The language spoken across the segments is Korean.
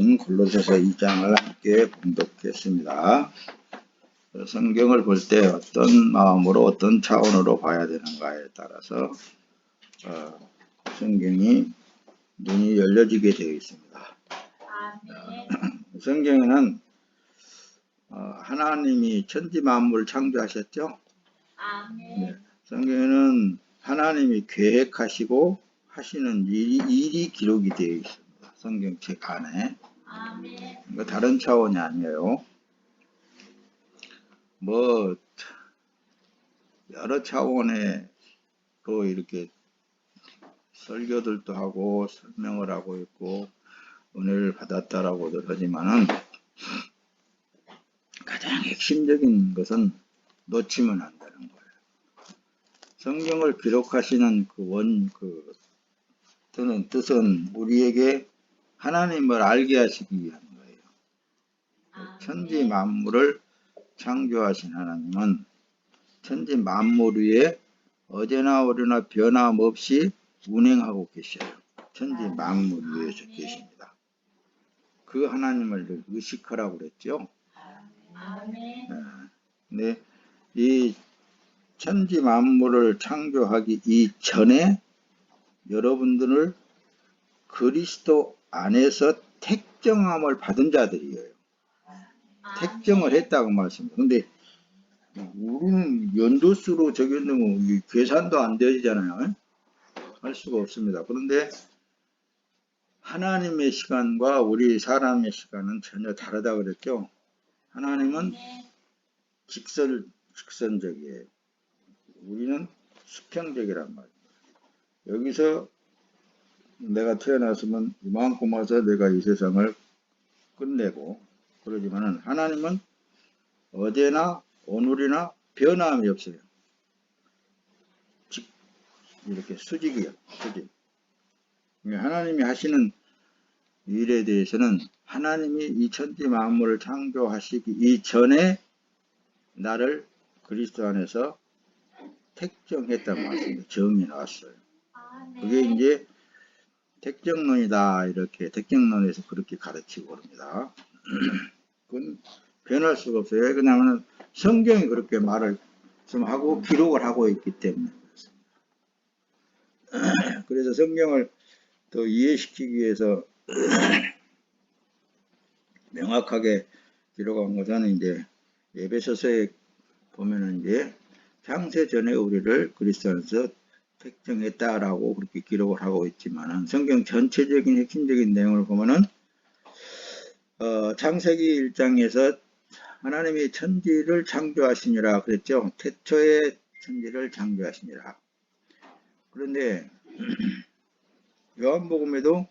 오늘은 골로새서 2장을 함께 봉독했습니다. 성경을 볼 때 어떤 마음으로 어떤 차원으로 봐야 되는가에 따라서 성경이 눈이 열려지게 되어 있습니다. 성경에는 하나님이 천지 만물을 창조하셨죠? 네. 성경에는 하나님이 계획하시고 하시는 일이 기록이 되어 있습니다. 성경책 안에. 그러니까 다른 차원이 아니에요. 뭐 여러 차원으로 이렇게 설교들도 하고 설명을 하고 있고 은혜를 받았다라고들 하지만은 가장 핵심적인 것은 놓치면 안 되는 거예요. 성경을 기록하시는 뜻은 우리에게 하나님을 알게 하시기 위한 거예요. 천지 만물을 창조하신 하나님은 천지 만물 위에 어제나 오래나 변함없이 운행하고 계셔요. 천지 만물 위에서 계십니다. 그 하나님을 의식하라고 그랬죠. 네, 이 천지 만물을 창조하기 이전에 여러분들을 그리스도 안에서 택정함을 받은 자들이에요. 택정을 했다고 말씀입니다. 근데 우리는 연도수로 적용되면 계산도 안 되잖아요. 할 수가 없습니다. 그런데 하나님의 시간과 우리 사람의 시간은 전혀 다르다 그랬죠. 하나님은 직선적이에요. 우리는 수평적이란 말이에요. 여기서 내가 태어났으면 이만큼 와서 내가 이 세상을 끝내고 그러지만은 하나님은 어제나 오늘이나 변함이 없어요. 이렇게 수직이요. 수직. 하나님이 하시는 일에 대해서는 하나님이 이 천지 만물을 창조하시기 이전에 나를 그리스도 안에서 택정했다는 말씀이 정이 나왔어요. 그게 이제 택정론이다. 이렇게 택정론에서 그렇게 가르치고 그럽니다. 그건 변할 수가 없어요. 왜냐하면 성경이 그렇게 말을 좀 하고 기록을 하고 있기 때문에 그렇습니다. 그래서 성경을 더 이해시키기 위해서 명확하게 기록한 것은 이제 에베소서에 보면은 이제 창세 전에 우리를 그리스도 안에서 택정했다라고 그렇게 기록을 하고 있지만은 성경 전체적인 핵심적인 내용을 보면은 창세기 1장에서 하나님이 천지를 창조하시니라 그랬죠. 태초에 천지를 창조하시니라. 그런데 요한복음에도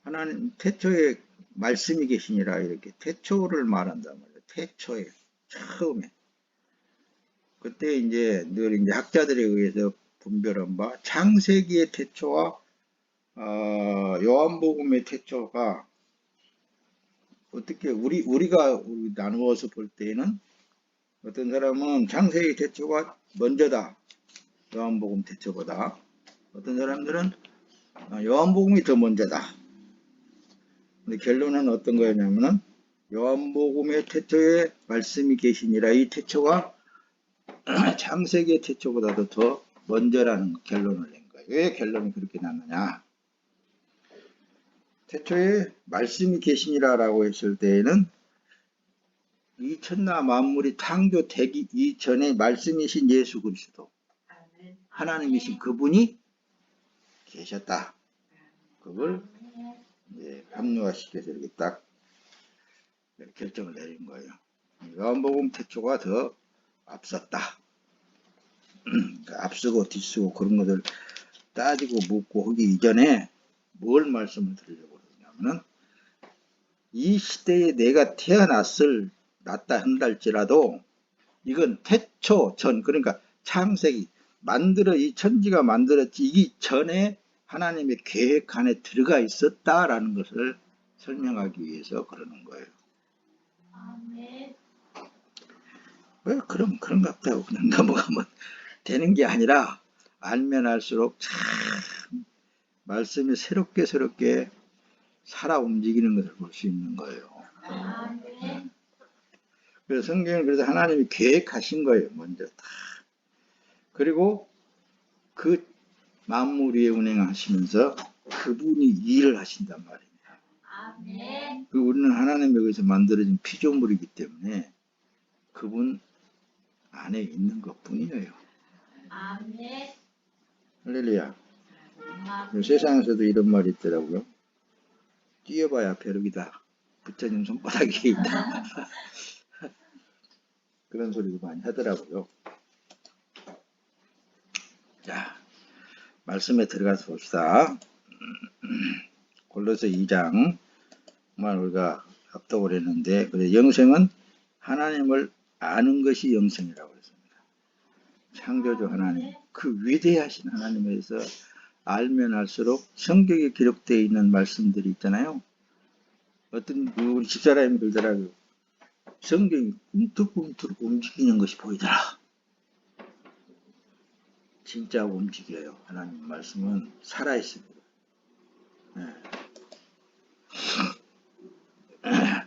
하나님 태초에 말씀이 계시니라 이렇게 태초를 말한단 말이에요. 태초에 처음에. 그때 이제 늘 이제 학자들에 의해서 분별한 바 창세기의 태초와 요한복음의 태초가 어떻게 우리가 나누어서 볼 때에는 어떤 사람은 창세기 태초가 먼저다. 요한복음 태초보다. 어떤 사람들은 요한복음이 더 먼저다. 근데 결론은 어떤 거였냐면은 요한복음의 태초에 말씀이 계시니라 이 태초가 창세기의 태초보다도 더 먼저라는 결론을 낸 거예요. 왜 결론이 그렇게 났느냐? 태초에 말씀이 계시니라라고 했을 때에는 이 천하 만물이 창조되기 이전에 말씀이신 예수 그리스도 하나님이신 그분이 계셨다. 그걸 이제 합리화시켜서 이렇게 딱 결정을 내린 거예요. 요한복음 태초가 더 앞섰다. 앞서고 뒤서고 그런 것을 따지고 묻고 하기 이전에 뭘 말씀을 드리려고 그러냐면은 이 시대에 내가 났다 한달지라도 이건 태초 전 그러니까 창세기 이 천지가 만들어지기 전에 하나님의 계획 안에 들어가 있었다라는 것을 설명하기 위해서 그러는 거예요. 왜 그런갑다 하고 그냥 넘어가면 되는 게 아니라 알면 알수록 참 말씀이 새롭게 살아 움직이는 것을 볼 수 있는 거예요. 그래서 성경은 그래서 하나님이 계획하신 거예요. 먼저 다. 그리고 그 만물 위에 운행하시면서 그분이 일을 하신단 말입니다. 우리는 하나님에 의해서 만들어진 피조물이기 때문에 그분 안에 있는 것 뿐이에요. 할렐루야. 세상에서도 이런 말이 있더라고요. 뛰어봐야 벼룩이다. 부처님 손바닥에 있다. 그런 소리도 많이 하더라고요. 자, 말씀에 들어가서 봅시다. 골로새 2장 정말 우리가 합독을 했는데 그래서 영생은 하나님을 아는 것이 영생이라고 했습니다. 창조주 하나님, 그 위대하신 하나님에 대해서 알면 알수록 성경에 기록되어 있는 말씀들이 있잖아요. 어떤 우리 집사람이 그러더라고요. 성경이 꿈틀꿈틀 움직이는 것이 보이더라. 진짜 움직여요. 하나님 말씀은 살아있습니다. 네.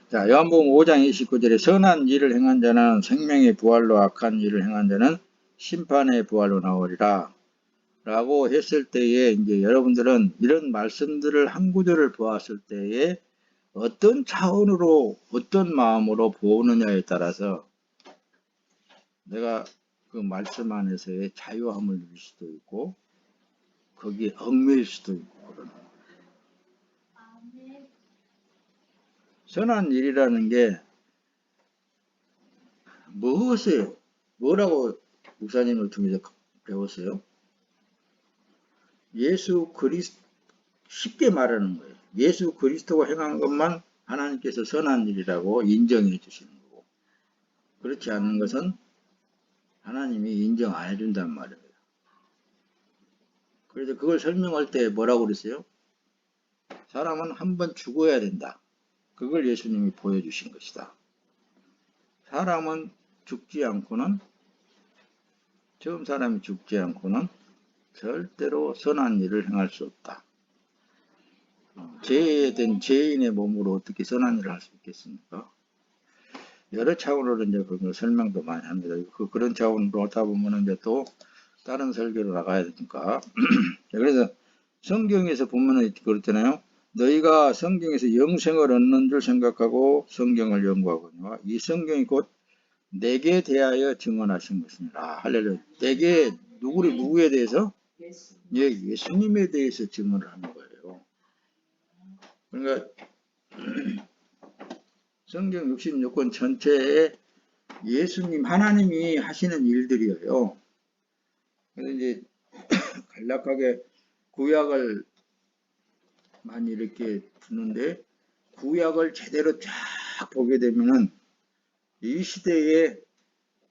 자, 요한복음 5장 29절에 선한 일을 행한 자는 생명의 부활로 악한 일을 행한 자는 심판의 부활로 나오리라 라고 했을 때에 이제 여러분들은 이런 말씀들을 한 구절을 보았을 때에 어떤 차원으로 어떤 마음으로 보느냐에 따라서 내가 그 말씀 안에서의 자유함을 누릴 수도 있고 거기에 얽매일 수도 있고 그러는 거예요. 선한 일이라는 게 무엇이에요? 뭐라고 목사님을 통해서 배웠어요? 예수 그리스도 쉽게 말하는 거예요. 예수 그리스도가 행한 것만 하나님께서 선한 일이라고 인정해 주시는 거고 그렇지 않은 것은 하나님이 인정 안 해준단 말입니다. 그래서 그걸 설명할 때 뭐라고 그랬어요? 사람은 한 번 죽어야 된다. 그걸 예수님이 보여주신 것이다. 사람은 죽지 않고는 처음 사람이 죽지 않고는 절대로 선한 일을 행할 수 없다. 죄된 죄인의 몸으로 어떻게 선한 일을 할 수 있겠습니까? 여러 차원으로 이제 그걸 설명도 많이 합니다. 그런 차원으로 하다 보면 이제 또 다른 설교로 나가야 되니까. 그래서 성경에서 보면은 그렇잖아요. 너희가 성경에서 영생을 얻는 줄 생각하고 성경을 연구하거니와 이 성경이 곧 내게 대하여 증언하신 것이니라. 할렐루야. 내게 누구에 대해서? 예, 예수님에 대해서 증언을 하는 거예요. 그러니까 성경 66권 전체에 예수님 하나님이 하시는 일들이에요. 그래서 이제 간략하게 구약을 많이 이렇게 두는데 구약을 제대로 쫙 보게 되면은 이 시대에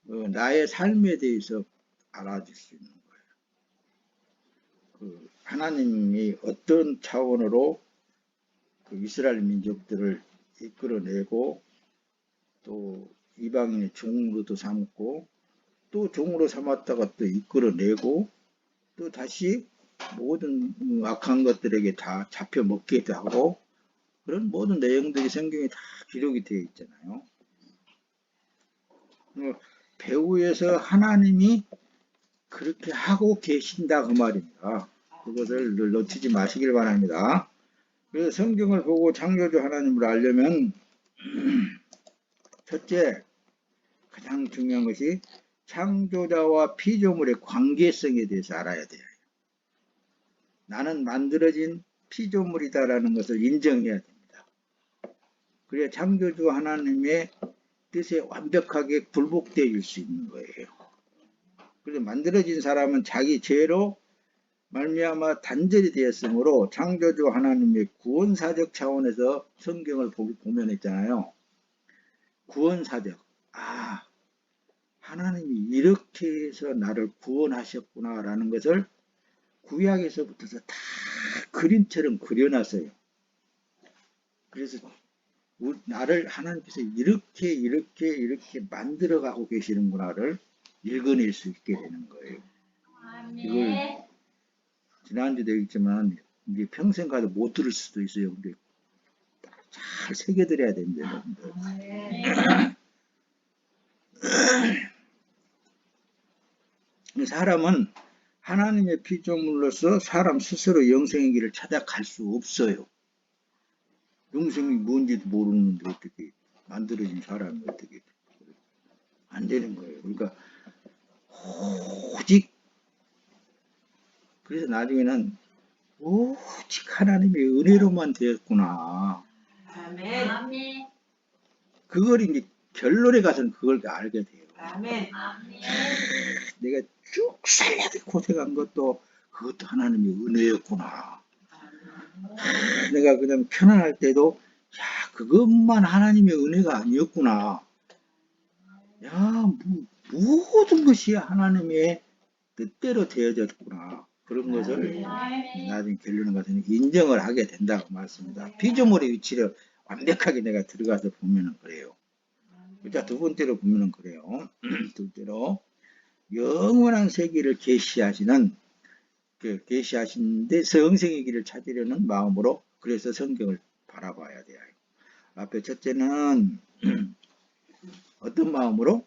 나의 삶에 대해서 알아줄 수 있는 거예요. 하나님이 어떤 차원으로 그 이스라엘 민족들을 이끌어내고 또 이방인의 종으로도 삼고 또 종으로 삼았다가 또 이끌어내고 또 다시 모든 악한 것들에게 다 잡혀 먹기도 하고 그런 모든 내용들이 성경에 다 기록이 되어 있잖아요. 배후에서 하나님이 그렇게 하고 계신다 그 말입니다. 그것을 늘 놓치지 마시길 바랍니다. 그래서 성경을 보고 창조주 하나님을 알려면 첫째 가장 중요한 것이 창조자와 피조물의 관계성에 대해서 알아야 돼요. 나는 만들어진 피조물이다라는 것을 인정해야 됩니다. 그래야 창조주 하나님의 뜻에 완벽하게 굴복되어 수 있는 거예요. 그래서 만들어진 사람은 자기 죄로 말미암아 단절이 되었으므로 창조주 하나님의 구원사적 차원에서 성경을 보면 있잖아요. 구원사적. 하나님이 이렇게 해서 나를 구원하셨구나 라는 것을 구약에서부터 다 그림처럼 그려놨어요. 그래서 나를 하나님께서 이렇게 만들어가고 계시는구나를 읽어낼 수 있게 되는 거예요. 이걸 지난주도 얘기했지만 이제 평생 가도 못 들을 수도 있어요. 근데 잘 새겨드려야 됩니다. 여러분들. 사람은 하나님의 피조물로서 사람 스스로 영생의 길을 찾아갈 수 없어요. 영생이 뭔지도 모르는데 어떻게 만들어진 사람이 어떻게 안 되는 거예요. 그러니까 오직 그래서 나중에는 오직 하나님의 은혜로만 되었구나. 아멘. 그걸 이제 결론에 가서는 그걸 알게 돼요. 아멘. 내가 쭉 살려고 고생한 것도 그것도 하나님의 은혜였구나. 내가 그냥 편안할 때도 야 그것만 하나님의 은혜가 아니었구나. 야 모든 것이 하나님의 뜻대로 되어졌구나. 그런 것을 나중에 결론에 가서 인정을 하게 된다고 말씀입니다. 피조물의 위치를 완벽하게 내가 들어가서 보면은 그래요. 자, 두 번째로 보면은 그래요. 둘째로 영원한 세계를 계시하시는 계시하시는데 영생의 길을 찾으려는 마음으로 그래서 성경을 바라봐야 돼요. 앞에 첫째는 어떤 마음으로?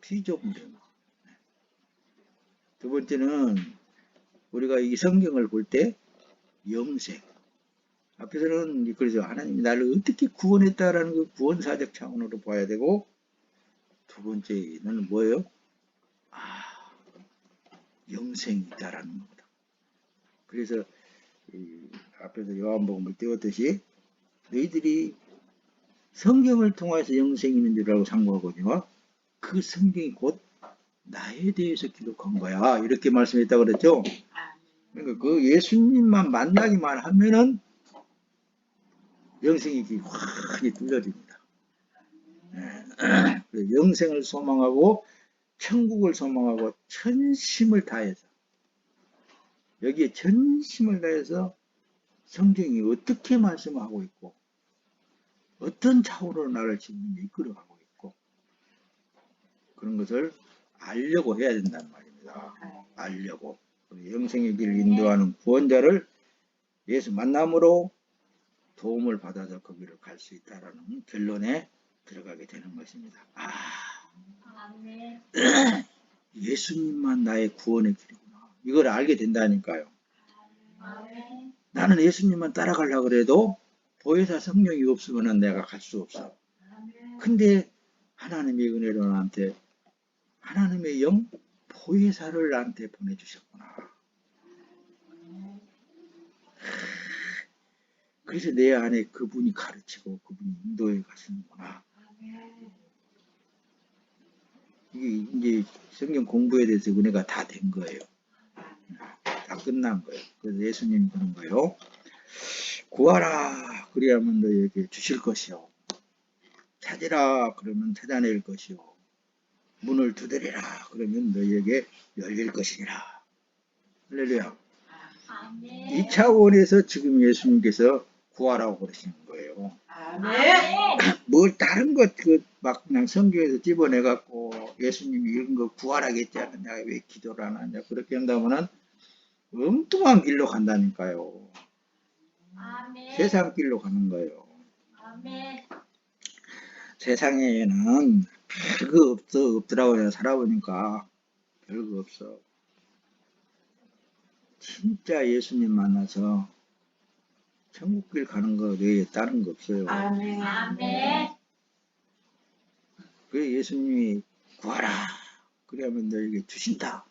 피조물의 마음. 두 번째는 우리가 이 성경을 볼 때 영생. 앞에서는 그래서 하나님이 나를 어떻게 구원했다라는 그 구원사적 차원으로 봐야 되고 두 번째는 뭐예요? 영생이 있다라는 겁니다. 그래서 앞에서 요한복음을 띄웠듯이 너희들이 성경을 통해서 영생이 있는 줄 알고 상고하거니와 그 성경이 곧 나에 대해서 기록한 거야. 이렇게 말씀했다고 그랬죠. 그러니까 그 예수님만 만나기만 하면은 영생이 확히 뚫려집니다. 영생을 소망하고 천국을 소망하고 전심을 다해서 여기에 전심을 다해서 성경이 어떻게 말씀하고 있고 어떤 차원으로 나를 지금 이끌어가고 있고 그런 것을 알려고 해야 된다는 말입니다. 알려고 영생의 길을 인도하는 구원자를 예수 만남으로 도움을 받아서 거기를 갈 수 있다라는 결론에 들어가게 되는 것입니다. 예수님만 나의 구원의 길이구나. 이걸 알게 된다니까요. 나는 예수님만 따라가려고 그래도 보혜사 성령이 없으면 내가 갈 수 없어. 근데 하나님의 은혜로 나한테 하나님의 영 보혜사를 나한테 보내주셨구나. 그래서 내 안에 그분이 가르치고 그분이 인도해 가시는구나. 이게 이제 성경 공부에 대해서 은혜가 다 된 거예요. 다 끝난 거예요. 그래서 예수님이 그런 거예요. 구하라 그리하면 너에게 주실 것이요. 찾으라 그러면 찾아낼 것이요. 문을 두드리라 그러면 너에게 열릴 것이니라. 할렐루야. 이 차원에서 지금 예수님께서 구하라고 그러시는 거예요. 뭘 다른 것 막 그냥 성경에서 집어내갖고 예수님이 이런 거 구하라겠지 않아. 내가 왜 기도를 안 하냐. 그렇게 한다면은 엉뚱한 길로 간다니까요. 세상 길로 가는 거예요. 세상에는 별거 없더라고 내가 살아보니까 별거 없어. 진짜 예수님 만나서 천국길 가는 거 외에 다른 거 없어요. 그래 예수님이 구하라. 그러면 너에게 주신다.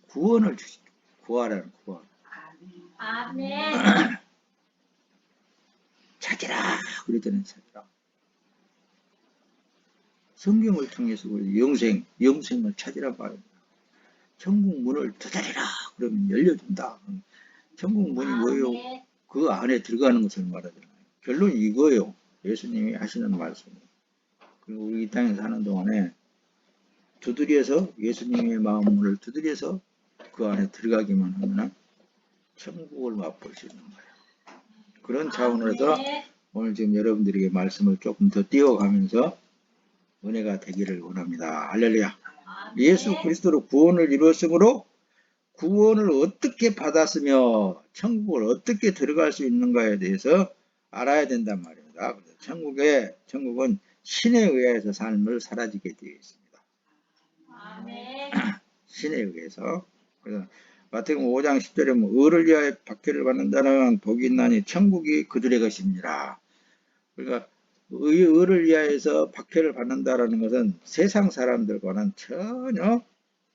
구원을 주신다. 구하라는 구원. 찾으라. 그랬잖아요. 찾으라. 성경을 통해서 우리 영생을 찾으라고 합니다. 천국 문을 두드리라. 그러면 열려준다. 천국 문이 뭐예요? 그 안에 들어가는 것을 말하잖아요. 결론이 이거예요. 예수님이 하시는 말씀. 그리고 우리 이 땅에 사는 동안에 두드려서 예수님의 마음문을 두드려서 그 안에 들어가기만 하면 천국을 맛볼 수 있는 거예요. 그런 차원에서 오늘 지금 여러분들에게 말씀을 조금 더 띄워가면서 은혜가 되기를 원합니다. 할렐루야. 예수 그리스도로 구원을 이루었으므로 구원을 어떻게 받았으며 천국을 어떻게 들어갈 수 있는가에 대해서 알아야 된단 말입니다. 그래서 천국은 신에 의해서 삶을 사라지게 되어 있습니다. 아멘. 신에 의해서. 그래서 마태복음 5장 10절에 의를 위하여 박해를 받는 자는 복이 있나니 천국이 그들의 것입니다. 그러니까 의를 위하여서 박해를 받는다라는 것은 세상 사람들과는 전혀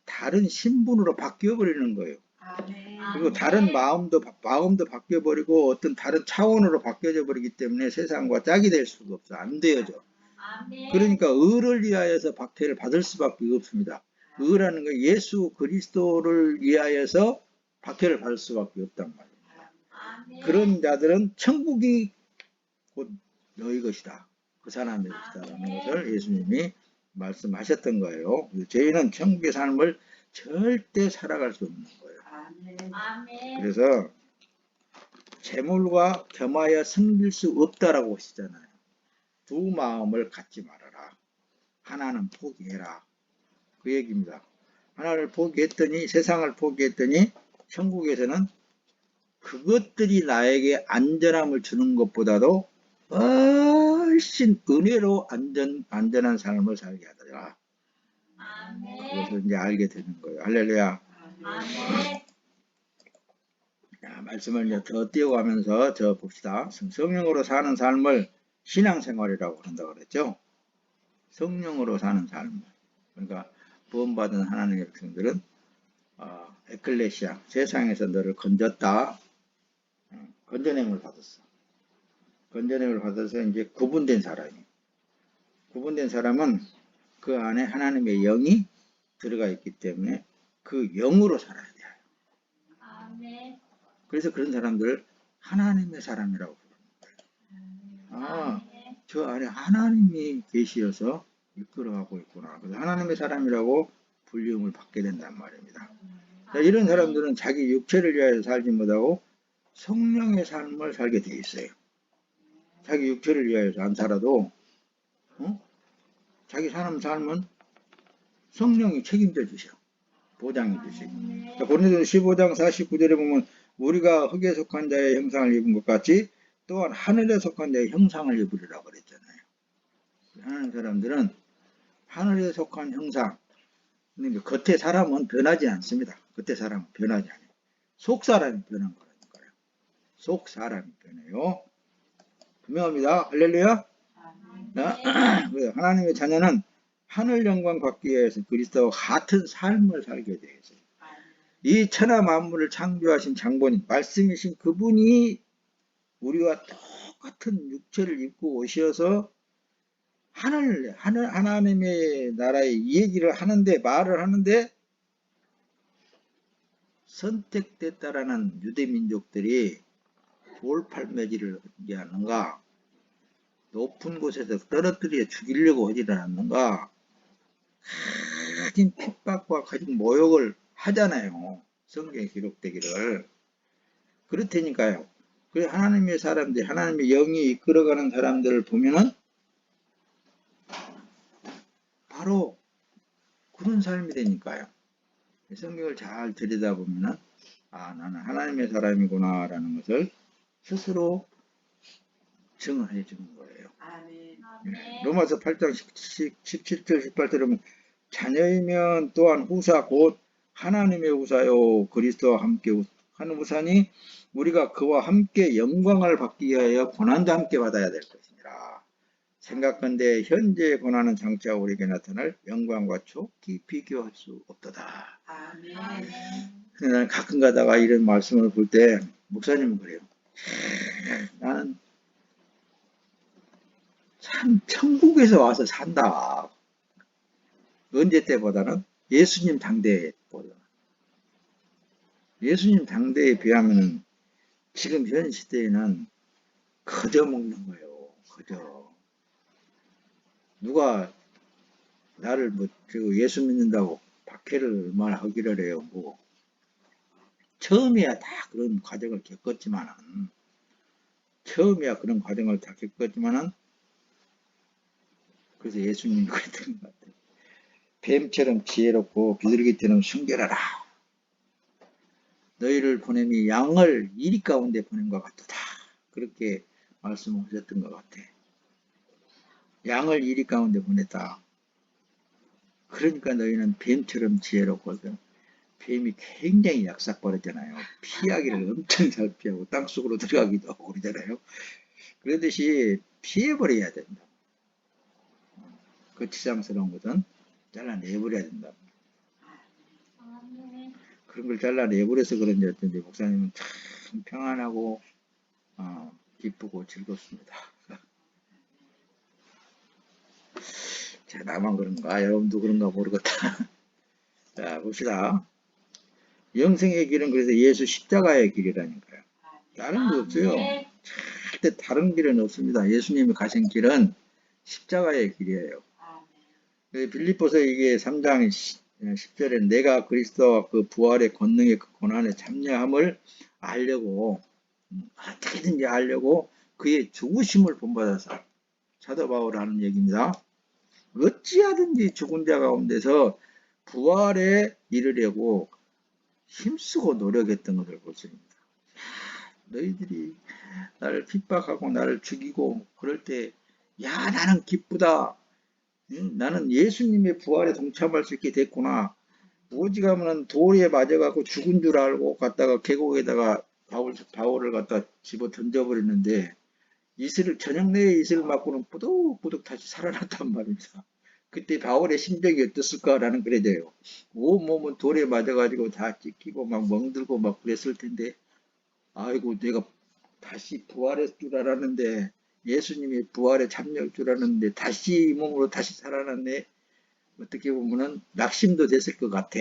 다른 신분으로 바뀌어 버리는 거예요. 아멘. 그리고 다른 마음도 바뀌어 버리고 어떤 다른 차원으로 바뀌어져 버리기 때문에 세상과 짝이 될 수가 없어. 안 되어져. 아멘. 그러니까 의를 위하여서 박해를 받을 수밖에 없습니다. 의라는 건 예수 그리스도를 위하여서 박해를 받을 수밖에 없단 말입니다. 아멘. 그런 자들은 천국이 곧 너희 것이다. 그 사람의 것이다라는 것을 예수님이 말씀하셨던 거예요. 저희는 천국의 삶을 절대 살아갈 수 없는 거예요. 아멘. 그래서 재물과 겸하여 섬길 수 없다라고 하시잖아요. 두 마음을 갖지 말아라. 하나는 포기해라. 그 얘기입니다. 하나를 포기했더니 세상을 포기했더니 천국에서는 그것들이 나에게 안전함을 주는 것보다도 훨씬 은혜로 안전한 삶을 살게 하더라. 아멘. 그것을 이제 알게 되는 거예요. 할렐루야. 아멘. 자, 말씀을 이제 더 띄워가면서 저 봅시다. 성령으로 사는 삶을 신앙생활이라고 한다고 그랬죠. 성령으로 사는 삶. 그러니까 구원받은 하나님의 백성들은 에클레시아, 세상에서 너를 건졌다. 건져냄을 받았어. 건져냄을 받아서 이제 구분된 사람이에요. 구분된 사람은 그 안에 하나님의 영이 들어가 있기 때문에 그 영으로 살아야 돼요. 아멘. 그래서 그런 사람들을 하나님의 사람이라고 부르는 거예요. 저 안에 하나님이 계시어서 이끌어가고 있구나. 그래서 하나님의 사람이라고 불림을 받게 된단 말입니다. 자, 이런 사람들은 자기 육체를 위하여 살지 못하고 성령의 삶을 살게 돼 있어요. 자기 육체를 위하여 안 살아도 자기 사람 삶은 성령이 책임져 주셔. 보장해 주시고. 고린도서 15장 49절에 보면 우리가 흙에 속한 자의 형상을 입은 것 같이 또한 하늘에 속한 자의 형상을 입으리라고 그랬잖아요. 하는 사람들은 하늘에 속한 형상, 그러니까 겉의 사람은 변하지 않습니다. 겉의 사람은 변하지 않아요. 속 사람이 변한 거라니까요. 속 사람이 변해요. 분명합니다. 할렐루야. 하나님의 자녀는 하늘 영광 받기 위해서 그리스도와 같은 삶을 살게 되어 있어요. 이 천하 만물을 창조하신 장본인, 말씀이신 그분이 우리와 똑같은 육체를 입고 오셔서 하나님의 나라의 얘기를 하는데, 말을 하는데, 선택됐다라는 유대민족들이 돌팔매질을 하지 않는가, 높은 곳에서 떨어뜨려 죽이려고 하지 않는가, 가진 핍박과 가진 모욕을 하잖아요. 성경에 기록되기를. 그렇다니까요. 그래서 하나님의 사람들, 하나님의 영이 이끌어가는 사람들을 보면은 바로 그런 삶이 되니까요. 성경을 잘 들여다보면은 나는 하나님의 사람이구나 라는 것을 스스로 증언해 주는 거예요. 아멘. 로마서 8장 17절 18절에 보면 자녀이면 또한 후사 곧 하나님의 후사요 그리스도와 함께 하는 후사니 우리가 그와 함께 영광을 받기 위하여 고난도 함께 받아야 될 것이니라. 생각건대 현재의 고난은 장차 우리에게 나타날 영광과 족히 비교할 수 없도다. 아멘. 나는 가끔 가다가 이런 말씀을 볼 때 목사님은 그래요. 나는 참 천국에서 와서 산다. 언제 때보다는 예수님 당대보다. 예수님 당대에 비하면 지금 현 시대에는 거저 먹는 거예요. 거저. 누가 나를 예수 믿는다고 박해를 얼마나 하기를 해요. 처음이야 다 그런 과정을 겪었지만은 그래서 예수님이 그랬던 것 같아요. 뱀처럼 지혜롭고 비둘기처럼 순결하라. 너희를 보냄이 양을 이리 가운데 보냄과 같도다. 그렇게 말씀하셨던 것 같아. 양을 이리 가운데 보냈다. 그러니까 너희는 뱀처럼 지혜롭거든. 뱀이 굉장히 약삭거렸잖아요. 피하기를 엄청 잘 피하고 땅속으로 들어가기도 하고 그러잖아요. 그러듯이 피해버려야 된다. 거치장스러운 것은 잘라내버려야 된다. 아멘. 그런 걸 잘라내버려서 그런지 어쩐지 목사님은 참 평안하고 기쁘고 즐겁습니다. 자, 나만 그런가? 여러분도 그런가 모르겠다. 자, 봅시다. 영생의 길은 그래서 예수 십자가의 길이라니까요. 다른 거 없어요. 아멘. 절대 다른 길은 없습니다. 예수님이 가신 길은 십자가의 길이에요. 빌립보서 이게 3장 10절에 내가 그리스도와 그 부활의 권능의 그 고난에 참여함을 알려고 어떻게든지 알려고 그의 죽으심을 본받아서 사도 바울 하는 얘기입니다. 어찌하든지 죽은 자 가운데서 부활에 이르려고 힘쓰고 노력했던 것을 볼 수 있습니다. 너희들이 나를 핍박하고 나를 죽이고 그럴 때 야 나는 기쁘다. 나는 예수님의 부활에 동참할 수 있게 됐구나. 오직하면 돌에 맞아갖고 죽은 줄 알고 갔다가 계곡에다가 바울을 갖다 집어 던져버렸는데 저녁 내에 이슬을 맞고는 뿌득뿌득 다시 살아났단 말입니다. 그때 바울의 심정이 어땠을까라는 그래 돼요. 온몸은 돌에 맞아가지고 다 찢기고 막 멍들고 막 그랬을 텐데 아이고 내가 다시 부활했을 줄 알았는데 예수님이 부활에 참여할 줄 알았는데 다시 이 몸으로 다시 살아났네. 어떻게 보면은 낙심도 됐을 것 같아.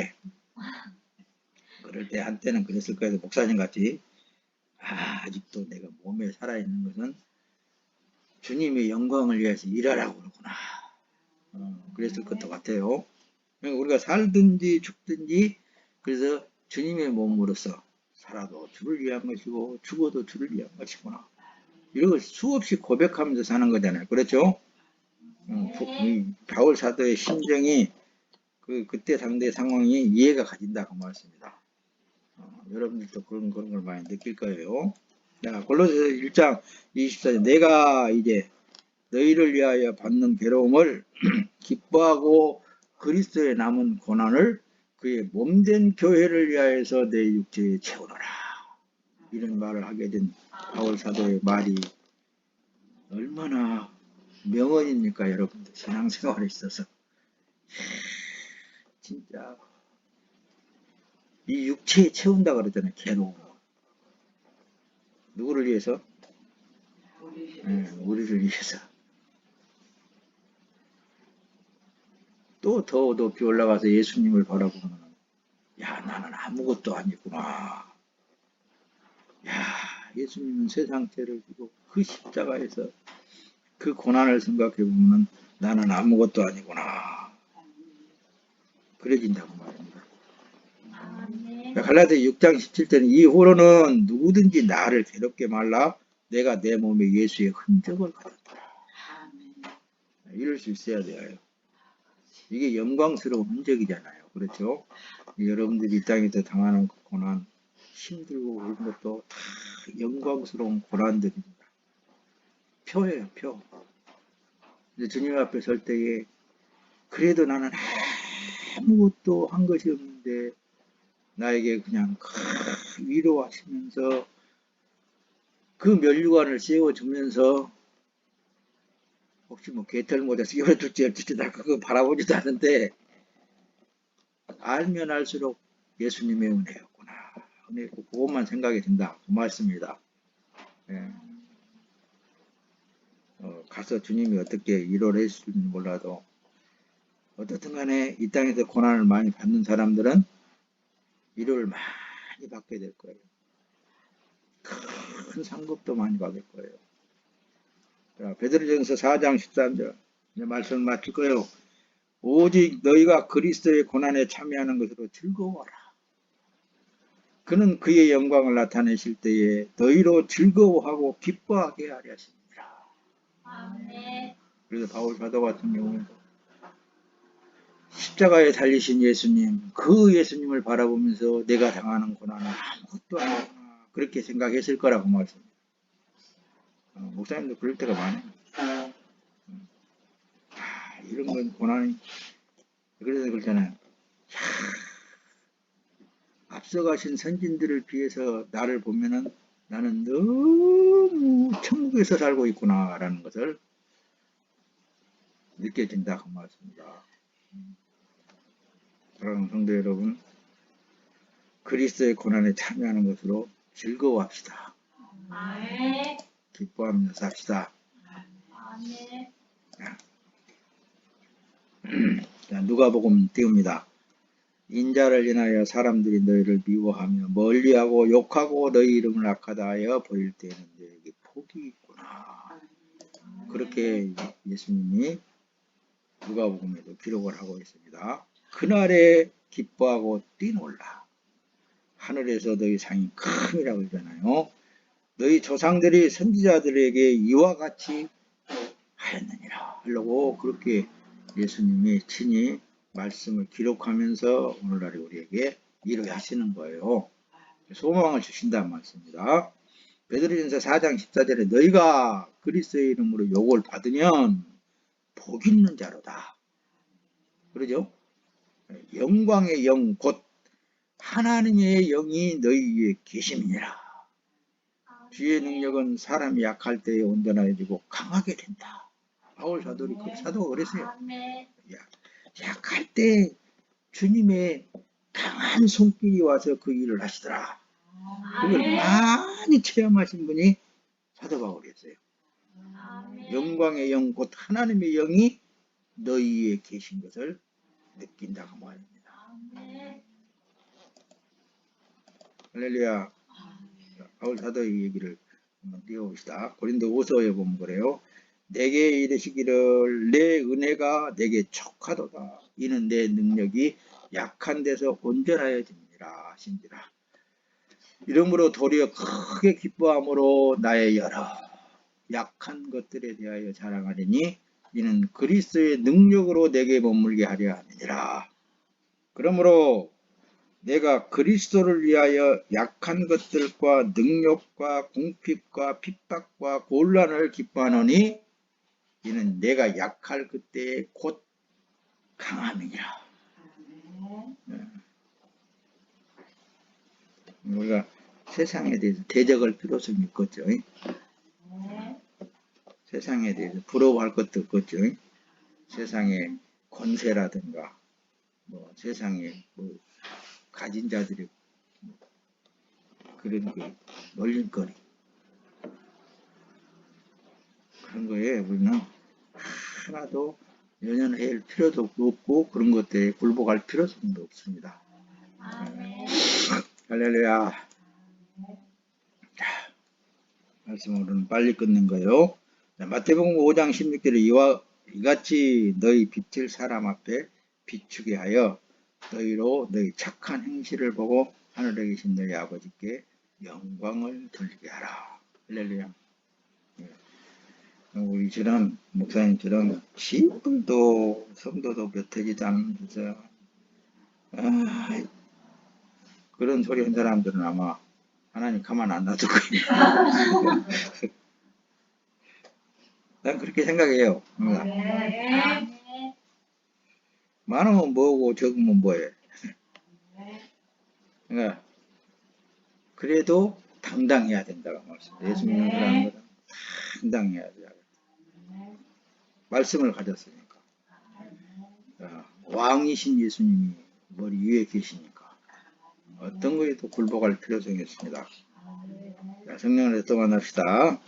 그럴 때 한때는 그랬을 거예요. 목사님 같이 아직도 내가 몸에 살아있는 것은 주님의 영광을 위해서 일하라고 그러구나. 그랬을 것 같아요. 그러니까 우리가 살든지 죽든지 그래서 주님의 몸으로서 살아도 주를 위한 것이고 죽어도 주를 위한 것이구나. 이런 걸 수없이 고백하면서 사는 거잖아요. 그렇죠? 바울 사도의 심정이 그때 상대 상황이 이해가 가진다고 말씀입니다. 여러분들도 그런 걸 많이 느낄 거예요. 자, 골로새서 1장 24절 내가 이제 너희를 위하여 받는 괴로움을 기뻐하고 그리스도에 남은 고난을 그의 몸된 교회를 위하여서 내 육체에 채우노라. 이런 말을 하게 된 바울 사도의 말이 얼마나 명언입니까, 여러분들? 신앙생활에 있어서. 진짜 이 육체에 채운다 그러잖아요. 괴로움. 누구를 위해서? 우리를 위해서. 또 더 높이 올라가서 예수님을 바라보면 야 나는 아무것도 아니구나. 야 예수님은 세상 죄를 지고 그 십자가에서 그 고난을 생각해 보면 나는 아무것도 아니구나. 그래진다고 말입니다. 아멘. 갈라디아 6장 17절은 이후로는 누구든지 나를 괴롭게 말라 내가 내 몸에 예수의 흔적을 가졌더라. 이럴 수 있어야 돼요. 이게 영광스러운 흔적이잖아요. 그렇죠? 여러분들이 이 땅에서 당하는 고난, 힘들고 그런 것도 다 영광스러운 고난들입니다. 표예요, 표. 이제 주님 앞에 설 때에 그래도 나는 아무것도 한 것이 없는데 나에게 그냥 위로하시면서 그 면류관을 씌워주면서 혹시 뭐 개털 모자 씌워줄지 어쩔지 나 그거 바라보지도 않는데 알면 알수록 예수님의 은혜였구나. 은혜 그것만 생각이 든다. 고맙습니다. 예. 가서 주님이 어떻게 위로를 해주실지 몰라도 어떻든 간에 이 땅에서 고난을 많이 받는 사람들은 위로를 많이 받게 될 거예요. 큰 상급도 많이 받을 거예요. 자, 베드로전서 4장 13절 이제 말씀을 마칠 거예요. 오직 너희가 그리스도의 고난에 참여하는 것으로 즐거워라. 그는 그의 영광을 나타내실 때에 너희로 즐거워하고 기뻐하게 하려 하십니다. 아멘. 그래서 바울 사도 같은 경우는 십자가에 달리신 예수님, 그 예수님을 바라보면서 내가 당하는 고난은 아무것도 아니구나. 그렇게 생각했을 거라고 말씀합니다. 목사님도 그럴 때가 많아요. 이런 건 고난이, 그래서 그렇잖아요. 앞서가신 선진들을 비해서 나를 보면은 나는 너무 천국에서 살고 있구나라는 것을 느껴진다고 말씀입니다. 사랑하는 성도 여러분, 그리스도의 고난에 참여하는 것으로 즐거워합시다. 아멘. 기뻐하며 삽시다. 아멘. 자, 누가복음 띄웁니다. 인자를 인하여 사람들이 너희를 미워하며 멀리하고 욕하고 너희 이름을 악하다 하여 보일 때에는 너에게 복이 있구나. 그렇게 예수님이 누가복음에도 기록을 하고 있습니다. 그날에 기뻐하고 뛰놀라. 하늘에서 너희 상이 큼이라고 그러잖아요. 너희 조상들이 선지자들에게 이와 같이 하였느니라 하려고 그렇게 예수님이 친히 말씀을 기록하면서 오늘날에 우리에게 이루하시는 거예요. 소망을 주신다는 말씀입니다. 베드로전서 4장 14절에 너희가 그리스도의 이름으로 욕을 받으면 복 있는 자로다. 그러죠? 영광의 영 곧 하나님의 영이 너희 위에 계심이니라. 주의 능력은 사람이 약할 때에 온전해지고 강하게 된다. 바울 사도가 그랬어요. 약할 때 주님의 강한 손길이 와서 그 일을 하시더라. 그걸 많이 체험하신 분이 사도 바울이었어요. 영광의 영 곧 하나님의 영이 너희에 계신 것을 느낀다고 말합니다. 할렐루야. 바울 사도의 얘기를 한번 띄워봅시다. 고린도 5서에 보면 그래요. 내게 이르시기를 내 은혜가 내게 척하도다. 이는 내 능력이 약한 데서 온전하여집니다. 하신지라. 이러므로 도리어 크게 기뻐함으로 나의 여러 약한 것들에 대하여 자랑하리니 이는 그리스도의 능력으로 내게 머물게 하려 함이니라. 그러므로 내가 그리스도를 위하여 약한 것들과 능력과 공핍과 핍박과 곤란을 기뻐하노니 이는 내가 약할 그때에 곧 강함이니라. 우리가 세상에 대해서 대적할 필요성이 있겠죠. 세상에 대해서 부러워할 것도 없겠죠. 세상의 권세라든가 뭐 세상에 뭐 가진 자들의 그런 게 놀림거리 그런 거에 우리는 하나도 연연할 필요도 없고 그런 것들에 굴복할 필요성도 없습니다. 할렐루야. 자, 말씀으로는 빨리 끊는 거예요. 마태복음 5장 16절에 이같이 너희 빛을 사람 앞에 비추게 하여 너희로 너희 착한 행실을 보고 하늘에 계신 너희 아버지께 영광을 돌리게 하라. 할렐루야. 우리처럼 목사님처럼 시불도 성도도 몇 해지도 않은 데서 그런 소리 한 사람들은 아마 하나님 가만 안 놔둘 거예요. 난 그렇게 생각해요. 많으면 뭐고 적으면 뭐해. 그러니까 그래도 당당해야 된다고 말씀해요. 예수 믿는 사람들은 당당해야 돼요. 말씀을 가졌으니까. 왕이신 예수님이 머리 위에 계시니까 어떤 거에도 굴복할 필요성이 있습니다. 성령을 또 만납시다.